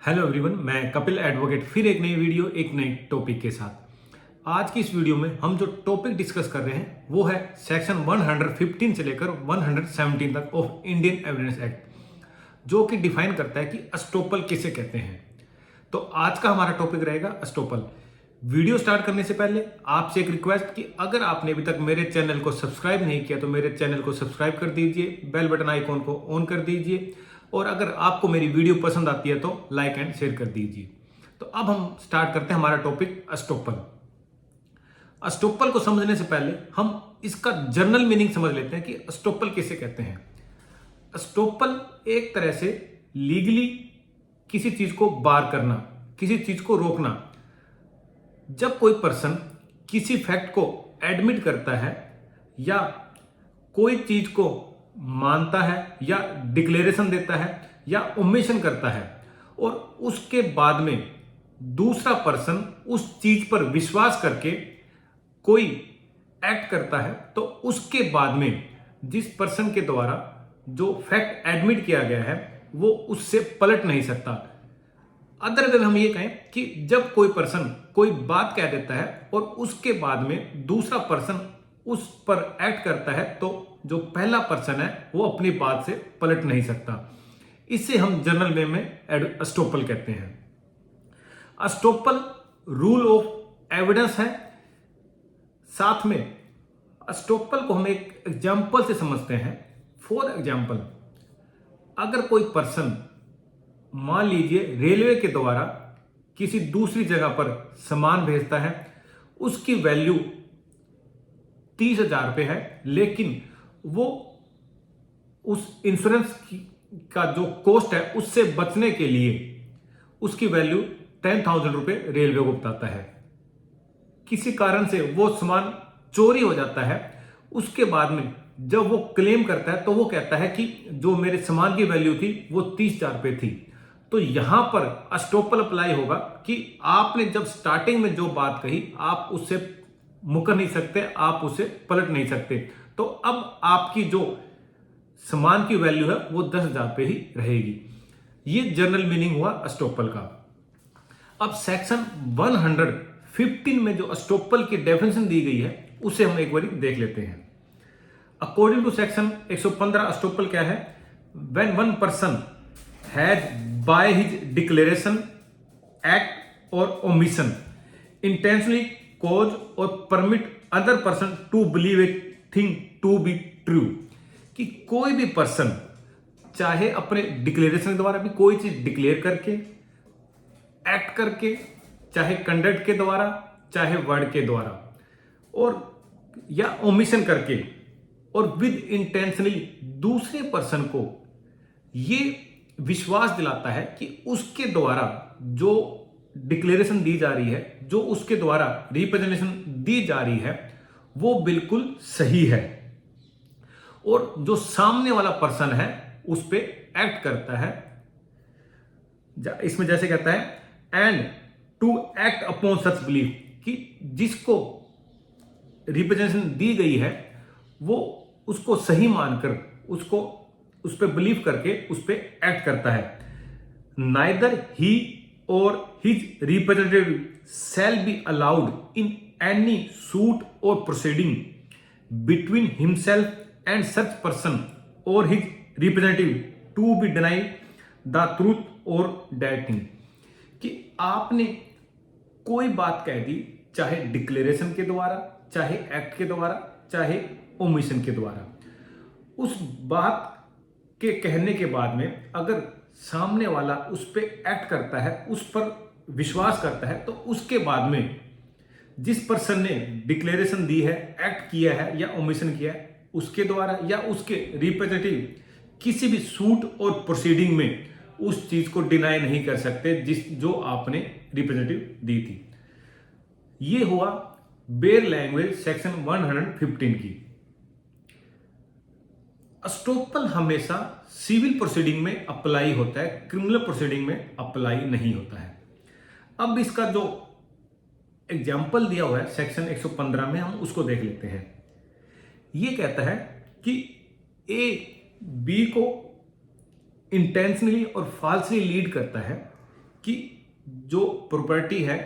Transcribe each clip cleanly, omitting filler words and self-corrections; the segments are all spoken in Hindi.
हेलो एवरीवन, मैं कपिल एडवोकेट फिर एक नई वीडियो एक नए टॉपिक के साथ। आज की इस वीडियो में हम जो टॉपिक डिस्कस कर रहे हैं वो है सेक्शन 115 से लेकर 117 तक ऑफ इंडियन एविडेंस एक्ट, जो कि डिफाइन करता है कि अस्टोपल किसे कहते हैं। तो आज का हमारा टॉपिक रहेगा अस्टोपल। वीडियो स्टार्ट करने से पहले आपसे एक रिक्वेस्ट कि अगर आपने अभी तक मेरे चैनल को सब्सक्राइब नहीं किया तो मेरे चैनल को सब्सक्राइब कर दीजिए, बेल बटन आइकॉन को ऑन कर दीजिए और अगर आपको मेरी वीडियो पसंद आती है तो लाइक एंड शेयर कर दीजिए। तो अब हम स्टार्ट करते हैं हमारा टॉपिक अस्टोपल। अस्टोपल को समझने से पहले हम इसका जनरल मीनिंग समझ लेते हैं कि अस्टोपल किसे कहते हैं। अस्टोपल एक तरह से लीगली किसी चीज को बार करना, किसी चीज को रोकना। जब कोई पर्सन किसी फैक्ट को एडमिट करता है या कोई चीज को मानता है या डिक्लेरेशन देता है या ओमिशन करता है और उसके बाद में दूसरा पर्सन उस चीज पर विश्वास करके कोई एक्ट करता है, तो उसके बाद में जिस पर्सन के द्वारा जो फैक्ट एडमिट किया गया है वो उससे पलट नहीं सकता। अदर देन हम ये कहें कि जब कोई पर्सन कोई बात कह देता है और उसके बाद में दूसरा पर्सन उस पर एक्ट करता है तो जो पहला पर्सन है वो अपनी बात से पलट नहीं सकता। इसे हम जनरल वे में अस्टोपल कहते हैं। अस्टोपल रूल ऑफ एविडेंस है। साथ में अस्टोपल को हम एक एग्जाम्पल से समझते हैं। फॉर एग्जाम्पल, अगर कोई पर्सन मान लीजिए रेलवे के द्वारा किसी दूसरी जगह पर सामान भेजता है, उसकी वैल्यू 30,000 रुपये है, लेकिन वो उस इंश्योरेंस का जो कॉस्ट है उससे बचने के लिए उसकी वैल्यू 10,000 रुपये रेलवे को बताता है। किसी कारण से वो सामान चोरी हो जाता है, उसके बाद में जब वो क्लेम करता है तो वो कहता है कि जो मेरे सामान की वैल्यू थी वो 30,000 रुपये थी। तो यहां पर अस्टोपल अप्लाई होगा कि आपने जब स्टार्टिंग में जो बात कही आप उससे मुकर नहीं सकते, आप उसे पलट नहीं सकते। तो अब आपकी जो सामान की वैल्यू है वो 10,000 रुपये ही रहेगी। ये जनरल मीनिंग हुआ अस्टोपल का। अब सेक्शन 115 में जो अस्टोपल की डेफिनेशन दी गई है उसे हम एक बार देख लेते हैं। अकॉर्डिंग टू सेक्शन 115 अस्टोपल क्या है? When one person has by his declaration, act और ओमिशन इंटेंशनली कॉज और permit other person to believe a thing to be true, कि कोई भी पर्सन चाहे अपने डिक्लेरेशन के द्वारा भी कोई चीज डिक्लेयर करके, एक्ट करके, चाहे कंडक्ट के द्वारा, चाहे वर्ड के द्वारा, और या ओमिशन करके और विद इंटेंशनली दूसरे पर्सन को ये विश्वास दिलाता है कि उसके द्वारा जो डिक्लेरेशन दी जा रही है, जो उसके द्वारा रिप्रेजेंटेशन दी जा रही है वो बिल्कुल सही है और जो सामने वाला पर्सन है उस पे एक्ट करता है। इसमें जैसे कहता है and to act upon such belief, कि जिसको रिप्रेजेंटेशन दी गई है वो उसको सही मानकर उसको उस पर बिलीव करके उस पर एक्ट करता है। Neither he or his representative shall be allowed in any suit or proceeding between himself and such person or his representative to be deny the truth or dating, कि आपने कोई बात कह दी, चाहे डिक्लेरेशन के द्वारा, चाहे एक्ट के द्वारा, चाहे ओमिशन के द्वारा, उस बात के कहने के बाद में अगर सामने वाला उस पर एक्ट करता है, उस पर विश्वास करता है, तो उसके बाद में जिस पर्सन ने डिक्लेरेशन दी है, एक्ट किया है या ओमिशन किया है, उसके द्वारा या उसके रिप्रेजेंटेटिव किसी भी सूट और प्रोसीडिंग में उस चीज को डिनाई नहीं कर सकते जो आपने रिप्रेजेंटेटिव दी थी। ये हुआ बेयर लैंग्वेज सेक्शन 115 की। अस्टोपल हमेशा सिविल प्रोसीडिंग में अप्लाई होता है, क्रिमिनल प्रोसीडिंग में अप्लाई नहीं होता है। अब इसका जो एग्जाम्पल दिया हुआ है सेक्शन 115 में, हम उसको देख लेते हैं। ये कहता है कि ए बी को इंटेंशनली और फॉल्सली लीड करता है कि जो प्रॉपर्टी है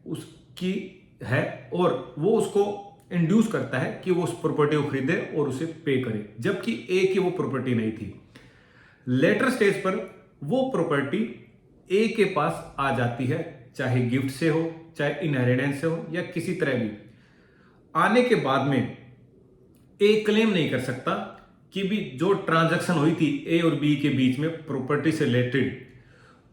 उसकी है और वो उसको इंड्यूस करता है कि वो उस प्रॉपर्टी को खरीदे और उसे पे करे, जबकि ए की वो प्रॉपर्टी नहीं थी। लेटर स्टेज पर वो प्रॉपर्टी ए के पास आ जाती है, चाहे गिफ्ट से हो, चाहे इनहेरिटेंस से हो, या किसी तरह भी। आने के बाद में ए क्लेम नहीं कर सकता कि भी जो ट्रांजैक्शन हुई थी ए और बी के बीच में प्रॉपर्टी से रिलेटेड,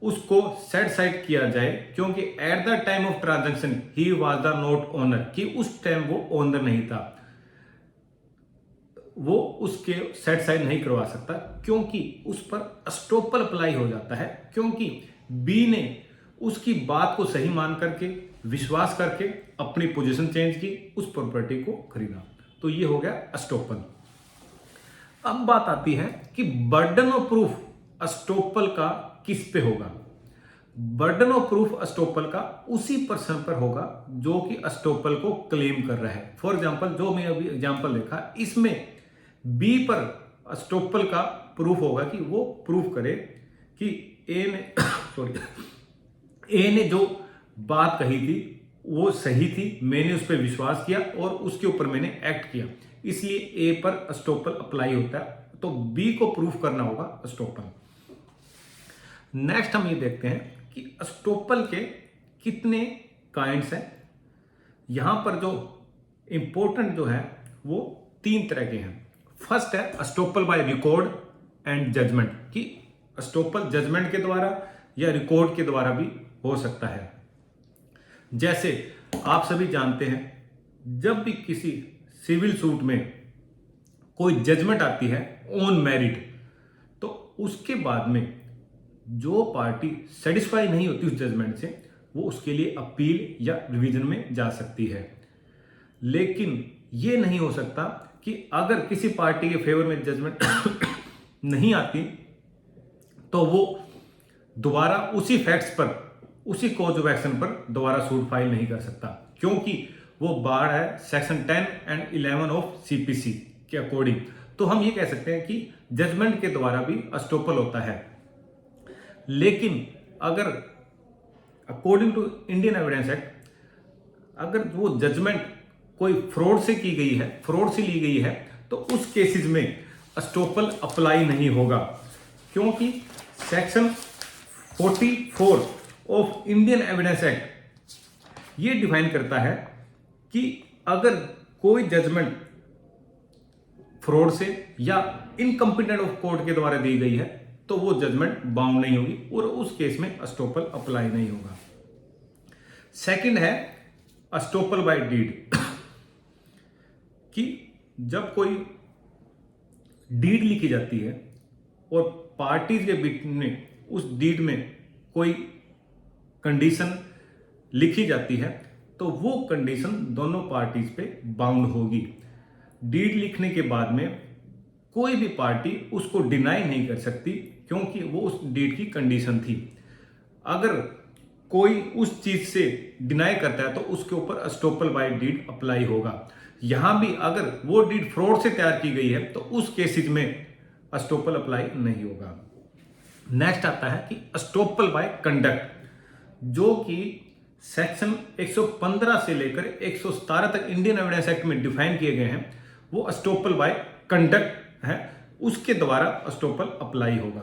उसको सेट साइड किया जाए, क्योंकि at the time of transaction he was the not owner, कि उस टाइम वो ओनर नहीं था, वो उसके सेट साइड नहीं करवा सकता, क्योंकि उस पर एस्टोपल अप्लाई हो जाता है, क्योंकि बी ने उसकी बात को सही मान करके, विश्वास करके अपनी पोजीशन चेंज की, उस प्रॉपर्टी को खरीदा। तो ये हो गया एस्टोपल। अब बात आती है कि बर्डन ऑफ प्रूफ एस्टोपल का किस पे होगा। बर्डन ऑफ प्रूफ एस्टोपल का उसी पर्सन पर होगा जो कि एस्टोपल को क्लेम कर रहा है। फॉर एग्जांपल, जो मैं अभी एग्जांपल देखा, इसमें बी पर एस्टोपल का प्रूफ होगा कि वो प्रूफ करे कि ए ने ए ने जो बात कही थी वो सही थी, मैंने उस पर विश्वास किया और उसके ऊपर मैंने एक्ट किया, इसलिए ए पर एस्टोपल अप्लाई होता है। तो बी को प्रूफ करना होगा एस्टोपल। नेक्स्ट हम ये देखते हैं कि एस्टोपल के कितने काइंड्स हैं। यहां पर जो इंपॉर्टेंट जो है वो 3 तरह के हैं। फर्स्ट है estoppel by record and judgment, कि एस्टोपल जजमेंट के द्वारा या रिकॉर्ड के द्वारा भी हो सकता है। जैसे आप सभी जानते हैं, जब भी किसी सिविल सूट में कोई जजमेंट आती है ऑन मेरिट, तो उसके बाद में जो पार्टी सेटिस्फाई नहीं होती उस जजमेंट से, वो उसके लिए अपील या रिवीजन में जा सकती है। लेकिन ये नहीं हो सकता कि अगर किसी पार्टी के फेवर में जजमेंट नहीं आती तो वो दोबारा उसी फैक्ट्स पर, उसी कॉज ऑफ एक्शन पर दोबारा सूट फाइल नहीं कर सकता, क्योंकि वो बार है सेक्शन 10 एंड 11 ऑफ सीपीसी के अकॉर्डिंग। तो हम ये कह सकते हैं कि जजमेंट के द्वारा भी एस्टोपल होता है। लेकिन अगर according to Indian Evidence Act, अगर वो जजमेंट कोई फ्रॉड से की गई है, फ्रॉड से ली गई है, तो उस केसेस में एस्टोपल अप्लाई नहीं होगा, क्योंकि section 44 of Indian Evidence act ये डिफाइन करता है कि अगर कोई जजमेंट फ्रॉड से या इनकम्पिटेंट ऑफ कोर्ट के द्वारा दी गई है तो वो जजमेंट बाउंड नहीं होगी और उस केस में एस्टोपल अप्लाई नहीं होगा। सेकंड है एस्टोपल बाय डीड, कि जब कोई डीड लिखी जाती है और पार्टीज के बीच में उस डीड में कोई कंडीशन लिखी जाती है तो वो कंडीशन दोनों पार्टीज पे बाउंड होगी। डीड लिखने के बाद में कोई भी पार्टी उसको डिनाई नहीं कर सकती, क्योंकि वो उस डीड की कंडीशन थी। अगर कोई उस चीज से डिनाई करता है तो उसके ऊपर एस्टोपल बाय डीड अप्लाई होगा। यहां भी अगर वो डीड फ्रॉड से तैयार की गई है तो उस केसेज में एस्टोपल अप्लाई नहीं होगा। नेक्स्ट आता है कि एस्टोपल बाय कंडक्ट, जो कि सेक्शन 115 से लेकर 117 तक इंडियन एविडेंस एक्ट में डिफाइन किए गए हैं, वो एस्टोपल बाय कंडक्ट है, उसके द्वारा एस्टोपल अप्लाई होगा।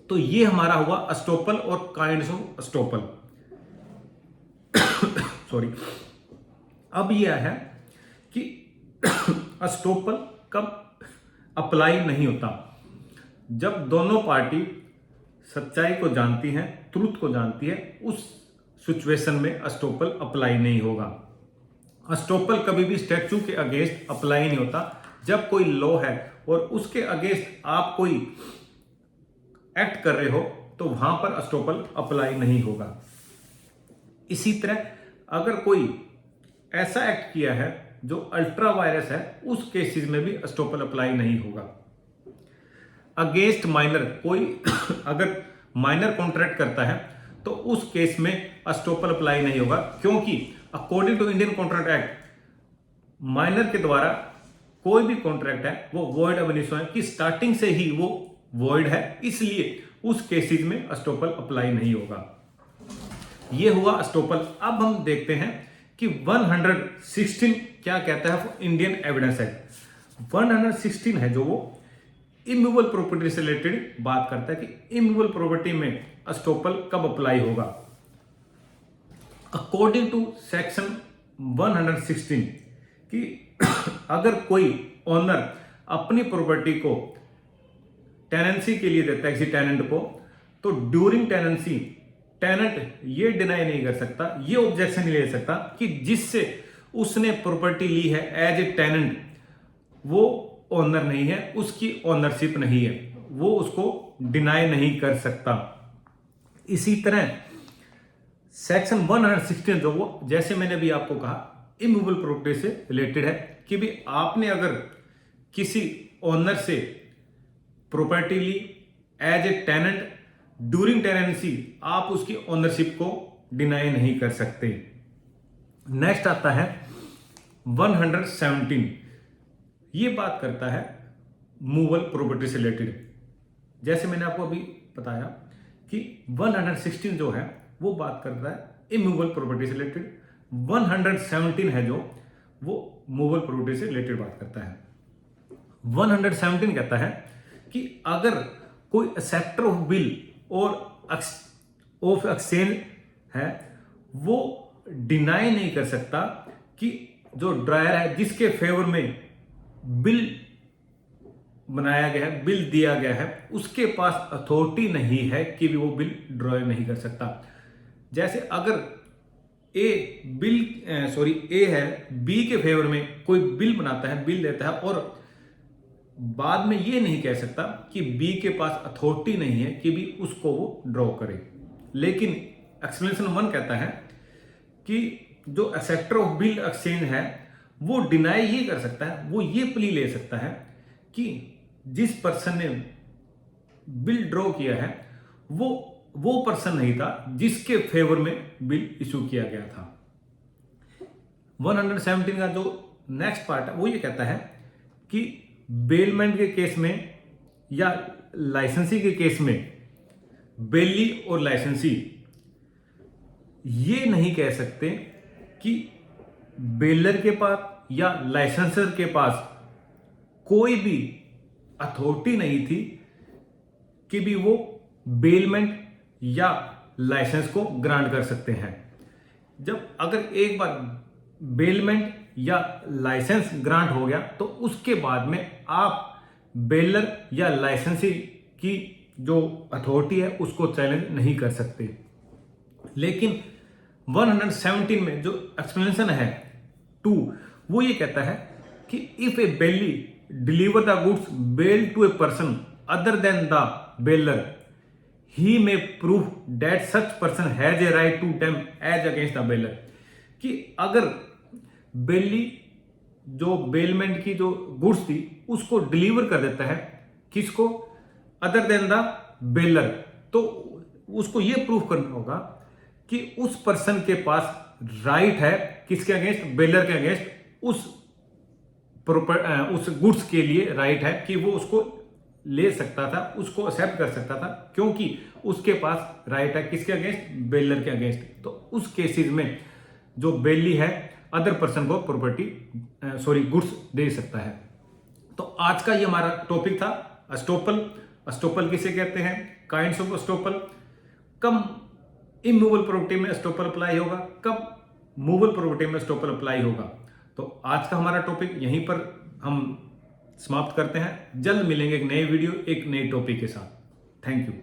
तो ये हमारा हुआ एस्टोपल और काइंड्स ऑफ एस्टोपल। सॉरी। अब यह है कि एस्टोपल कब अप्लाई नहीं होता, जब दोनों पार्टी सच्चाई को जानती हैं, ट्रुथ को जानती है, उस सिचुएशन में एस्टोपल अप्लाई नहीं होगा। एस्टोपल कभी भी स्टैच्यू के अगेंस्ट अप्लाई नहीं होता। जब कोई लॉ है और उसके अगेंस्ट आप कोई एक्ट कर रहे हो तो वहां पर एस्टोपल अप्लाई नहीं होगा। इसी तरह अगर कोई ऐसा एक्ट किया है जो अल्ट्रा वायरस है, उस केसेस में भी एस्टोपल अप्लाई नहीं होगा। अगेंस्ट माइनर, कोई अगर माइनर कॉन्ट्रैक्ट करता है तो उस केस में एस्टोपल अप्लाई नहीं होगा, क्योंकि according to Indian Contract Act minor के द्वारा कोई भी कॉन्ट्रैक्ट है वो वॉइड अब इनिशियो है, कि स्टार्टिंग से ही वो वॉइड है, इसलिए उस केसेस में एस्टोपल अप्लाई नहीं होगा। ये हुआ अस्टोपल। अब हम देखते हैं कि 116 क्या कहता है इंडियन एविडेंस एक्ट। 116 है जो वो इमूवेबल प्रॉपर्टी से रिलेटेड बात करता है कि इमूवेबल प्रॉपर्टी में अस्टोपल कब अप्लाई होगा। अकॉर्डिंग टू सेक्शन 116 कि अगर कोई ओनर अपनी प्रॉपर्टी को टेनेंसी के लिए देता है किसी टेनेंट को, तो ड्यूरिंग टेनेंसी टेनेंट ये डिनाई नहीं कर सकता, ये ऑब्जेक्शन नहीं ले सकता कि जिससे उसने प्रॉपर्टी ली है एज ए टेनेंट वो ओनर नहीं है, उसकी ओनरशिप नहीं है, वो उसको डिनाई नहीं कर सकता। इसी तरह सेक्शन 116 जो वो जैसे मैंने भी आपको कहा इमूवेबल प्रॉपर्टी से रिलेटेड है कि भी आपने अगर किसी ओनर से प्रॉपर्टी ली as a tenant during tenancy, आप उसकी ओनरशिप को डिनाई नहीं कर सकते। नेक्स्ट आता है 117। ये बात करता है मूवेबल प्रॉपर्टी से रिलेटेड। जैसे मैंने आपको अभी बताया कि 116 जो है वो बात करता है इमूवेबल प्रॉपर्टी से रिलेटेड, 117 है जो वो मूवेबल प्रॉपर्टी से रिलेटेड बात करता है। 117 कहता है कि अगर कोई एक्सेप्टर ऑफ बिल और ऑफ एक्सचेंज है वो डिनाई नहीं कर सकता कि जो ड्रायर है जिसके फेवर में बिल बनाया गया है, बिल दिया गया है, उसके पास अथॉरिटी नहीं है कि भी वो बिल ड्रॉ नहीं कर सकता। जैसे अगर ए है बी के फेवर में कोई बिल बनाता है, बिल देता है और बाद में ये नहीं कह सकता कि बी के पास अथॉरिटी नहीं है कि भी उसको वो ड्रॉ करे। लेकिन एक्सप्लेनेशन 1 कहता है कि जो एक्सेप्टर ऑफ बिल एक्सचेंज है वो डिनाई ये कर सकता है, वो ये प्ली ले सकता है कि जिस पर्सन ने बिल ड्रॉ किया है वो पर्सन नहीं था जिसके फेवर में बिल इशू किया गया था। 117 का जो नेक्स्ट पार्ट है वो ये कहता है कि बेलमेंट के केस में या लाइसेंसी के केस में बेली और लाइसेंसी ये नहीं कह सकते कि बेलर के पास या लाइसेंसर के पास कोई भी अथॉरिटी नहीं थी कि भी वो बेलमेंट या लाइसेंस को ग्रांट कर सकते हैं। जब अगर एक बार बेलमेंट या लाइसेंस ग्रांट हो गया तो उसके बाद में आप बेलर या लाइसेंसी की जो अथॉरिटी है उसको चैलेंज नहीं कर सकते। लेकिन 117 में जो एक्सप्लेनेशन है 2 वो ये कहता है कि if a bailee deliver the goods bail to a person other than the bailor he may prove that such person has a right to them as against the bailor. कि अगर बेली जो बेलमेंट की जो गुड्स थी उसको डिलीवर कर देता है किसको, अदर देन द बेलर, तो उसको यह प्रूफ करना होगा कि उस पर्सन के पास राइट है किसके अगेंस्ट, बेलर के अगेंस्ट, उस गुड्स के लिए राइट है कि वो उसको ले सकता था, उसको एक्सेप्ट कर सकता था क्योंकि उसके पास राइट है किसके अगेंस्ट, बेलर के अगेंस्ट। तो उस केसेस में जो बेली है अदर पर्सन को प्रॉपर्टी गुड्स दे सकता है। तो आज का ये हमारा टॉपिक था अस्टोपल। अस्टोपल किसे कहते हैं, काइंड्स ऑफ अस्टोपल, कब इमूवेबल प्रॉपर्टी में अस्टोपल अप्लाई होगा, कब मूवेबल प्रॉपर्टी में अस्टोपल अप्लाई होगा। तो आज का हमारा टॉपिक यहीं पर हम समाप्त करते हैं। जल्द मिलेंगे एक नए वीडियो एक नए टॉपिक के साथ। Thank you.